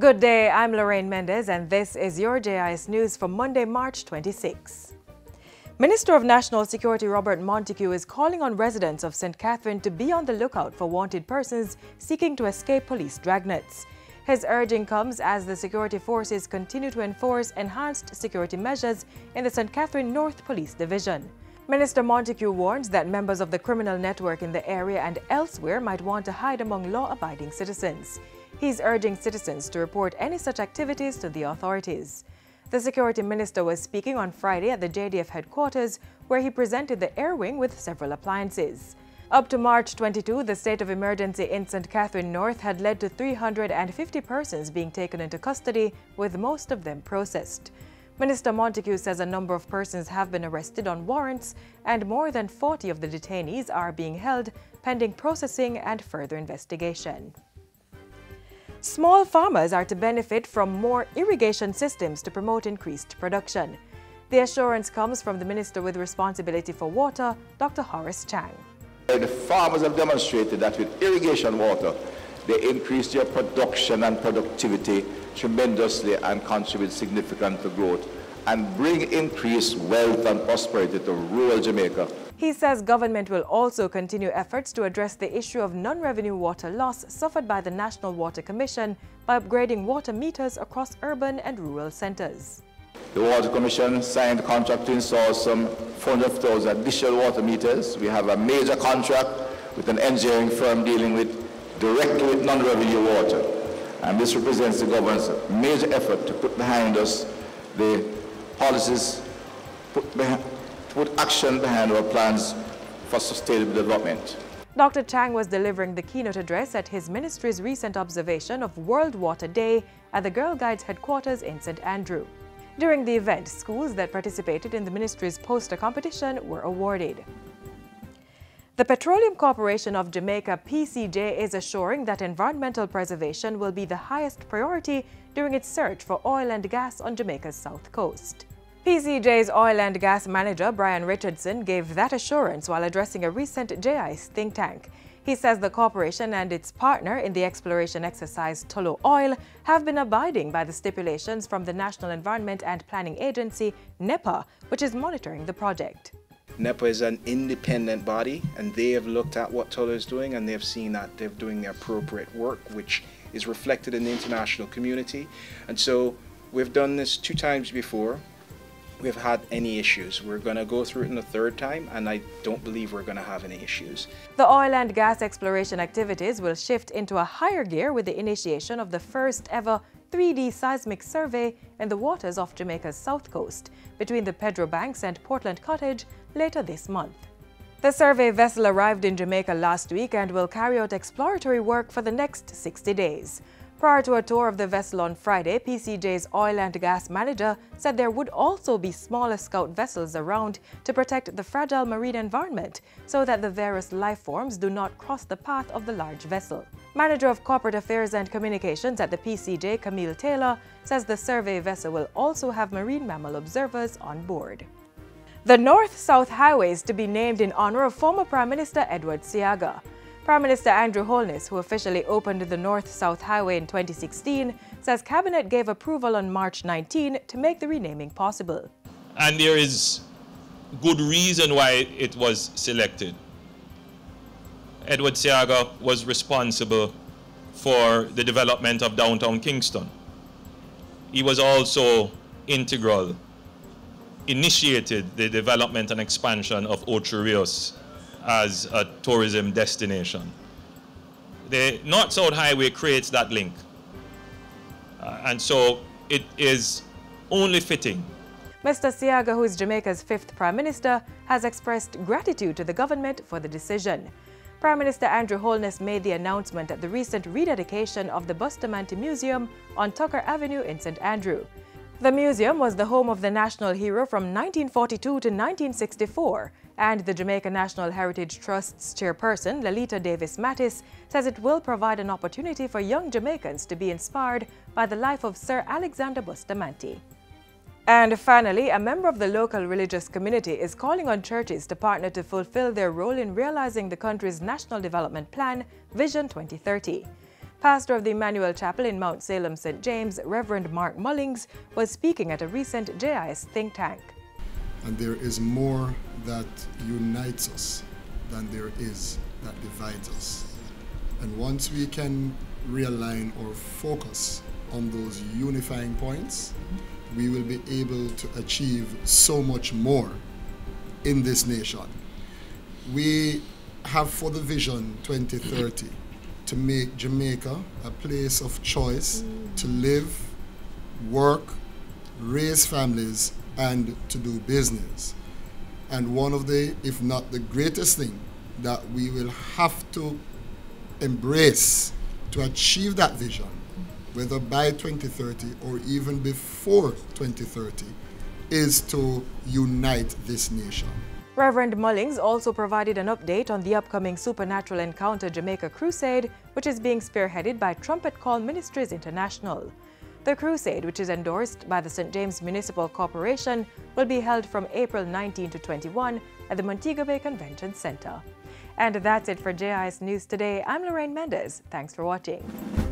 Good day, I'm Lorraine Mendez and this is your JIS News for Monday, March 26. Minister of National Security Robert Montego is calling on residents of St. Catherine to be on the lookout for wanted persons seeking to escape police dragnets. His urging comes as the security forces continue to enforce enhanced security measures in the St. Catherine North Police Division. Minister Montego warns that members of the criminal network in the area and elsewhere might want to hide among law-abiding citizens. He's urging citizens to report any such activities to the authorities. The security minister was speaking on Friday at the JDF headquarters, where he presented the air wing with several appliances. Up to March 22, the state of emergency in St. Catherine North had led to 350 persons being taken into custody, with most of them processed. Minister Montego says a number of persons have been arrested on warrants and more than 40 of the detainees are being held pending processing and further investigation. Small farmers are to benefit from more irrigation systems to promote increased production. The assurance comes from the Minister with responsibility for water, Dr. Horace Chang. The farmers have demonstrated that with irrigation water, they increase their production and productivity tremendously and contribute significantly to growth and bring increased wealth and prosperity to rural Jamaica. He says government will also continue efforts to address the issue of non-revenue water loss suffered by the National Water Commission by upgrading water meters across urban and rural centers. The Water Commission signed a contract to install some 400,000 additional water meters. We have a major contract with an engineering firm dealing directly with non-revenue water. And this represents the government's major effort to put behind us the policies, put action behind our plans for sustainable development. Dr. Chang was delivering the keynote address at his ministry's recent observation of World Water Day at the Girl Guides headquarters in St. Andrew. During the event, schools that participated in the ministry's poster competition were awarded. The Petroleum Corporation of Jamaica, PCJ, is assuring that environmental preservation will be the highest priority during its search for oil and gas on Jamaica's south coast. PCJ's oil and gas manager, Brian Richardson, gave that assurance while addressing a recent JIS think tank. He says the corporation and its partner in the exploration exercise, Tullow Oil, have been abiding by the stipulations from the National Environment and Planning Agency, NEPA, which is monitoring the project. NEPA is an independent body, and they have looked at what Tullow is doing, and they've seen that they're doing the appropriate work, which is reflected in the international community. And so we've done this 2 times before. We've had any issues. We're going to go through it in the 3rd time, and I don't believe we're going to have any issues. The oil and gas exploration activities will shift into a higher gear with the initiation of the first ever 3D seismic survey in the waters off Jamaica's south coast between the Pedro Banks and Portland Cottage later this month. The survey vessel arrived in Jamaica last week and will carry out exploratory work for the next 60 days. Prior to a tour of the vessel on Friday, PCJ's oil and gas manager said there would also be smaller scout vessels around to protect the fragile marine environment so that the various life forms do not cross the path of the large vessel. Manager of Corporate Affairs and Communications at the PCJ, Camille Taylor, says the survey vessel will also have marine mammal observers on board. The North-South Highway is to be named in honor of former Prime Minister Edward Seaga. Prime Minister Andrew Holness, who officially opened the North-South Highway in 2016, says Cabinet gave approval on March 19 to make the renaming possible. And there is good reason why it was selected. Edward Seaga was responsible for the development of downtown Kingston. He was also integral, initiated the development and expansion of Ocho Rios as a tourism destination. The North-South Highway creates that link. And so it is only fitting. Mr. Seaga, who is Jamaica's 5th Prime Minister, has expressed gratitude to the government for the decision. Prime Minister Andrew Holness made the announcement at the recent rededication of the Bustamante Museum on Tucker Avenue in St. Andrew. The museum was the home of the national hero from 1942 to 1964, and the Jamaica National Heritage Trust's chairperson, Lalita Davis Mattis, says it will provide an opportunity for young Jamaicans to be inspired by the life of Sir Alexander Bustamante. And finally, a member of the local religious community is calling on churches to partner to fulfill their role in realizing the country's National Development Plan, Vision 2030. Pastor of the Emmanuel Chapel in Mount Salem, St. James, Reverend Mark Mullings, was speaking at a recent JIS think tank. And there is more that unites us than there is that divides us. And once we can realign or focus on those unifying points, we will be able to achieve so much more in this nation. We have for the vision 2030 to make Jamaica a place of choice to live, work, raise families, and to do business. And one of the, if not the greatest thing that we will have to embrace to achieve that vision, whether by 2030 or even before 2030, is to unite this nation. Reverend Mullings also provided an update on the upcoming Supernatural Encounter Jamaica Crusade, which is being spearheaded by Trumpet Call Ministries International. The crusade, which is endorsed by the St. James Municipal Corporation, will be held from April 19 to 21 at the Montego Bay Convention Center. And that's it for JIS News Today. I'm Lorraine Mendez. Thanks for watching.